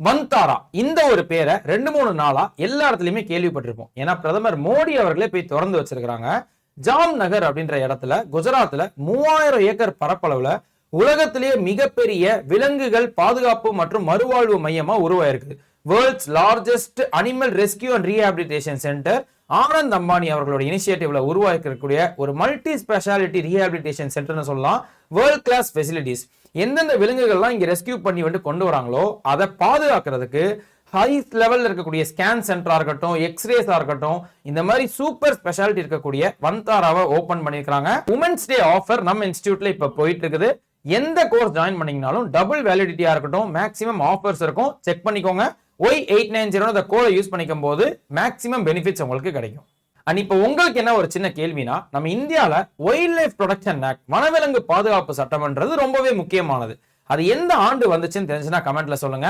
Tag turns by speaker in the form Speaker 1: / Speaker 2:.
Speaker 1: வந்தாரா இந்த ஒரு பேரை 2-3 நாளா எல்லா இடத்துலயுமே கேள்விப்பட்டிருப்போம். ஏன்னா பிரதமர் மோடி அவர்களே போய் திறந்து வச்சிருக்காங்க. ஜாம்நகர் அப்படின்ற இடத்துல குஜராத்ல 3000 ஏக்கர் பரப்பளவுல உலகத்திலேயே மிகப்பெரிய விலங்குகள் பாதுகாப்பு மற்றும் மறுவாழ்வு மையமா உருவாயிருக்கு. World's largest animal rescue and rehabilitation centre Anand Ambani அவர்களோட இனிஷியேட்டிவ்ல உருவாக்கக்கூடிய ஒரு மல்டி ஸ்பெஷாலிட்டி ரீஹாபிலிட்டேஷன் சென்டர்னு சொல்லலாம். World class facilities. எந்தெந்த விலங்குகள்லாம் இங்க ரெஸ்கியூ பண்ணி வந்து கொண்டு வராங்களோ அதை பாதுகாக்கிறதுக்கு ஹை லெவல்ல இருக்கக்கூடிய ஸ்கேன் சென்டரா இருக்கட்டும், எக்ஸ்ரேஸா இருக்கட்டும், இந்த மாதிரி சூப்பர் ஸ்பெஷாலிட்டி இருக்கக்கூடிய வந்தாராவை ஓபன் பண்ணிருக்காங்க. உமன்ஸ் டே ஆஃபர் நம்ம இன்ஸ்டிடியூட்ல இப்ப போயிட்டு இருக்குது. எந்த கோர்ஸ் ஜாயின் பண்ணீங்கனாலும் டபுள் வேலிடிட்டியா இருக்கட்டும், மேக்ஸிமம் ஆஃபர்ஸ் இருக்கும். செக் பண்ணிக்கோங்க. Y890 அந்த கோடை யூஸ் பண்ணிக்கும் போது மேக்ஸிமம் பெனிஃபிட்ஸ் உங்களுக்கு கிடைக்கும். அண்ட் இப்போ உங்களுக்கு என்ன ஒரு சின்ன கேள்வினா, நம்ம இந்தியால வைல்ட் லைஃப் ப்ரொடெக்ஷன் ஆக்ட் வனவிலங்கு பாதுகாப்பு சட்டம்ன்றது ரொம்பவே முக்கியமானது. அது எந்த ஆண்டு வந்துச்சுன்னு தெரிஞ்சுன்னா கமெண்ட்ல சொல்லுங்க.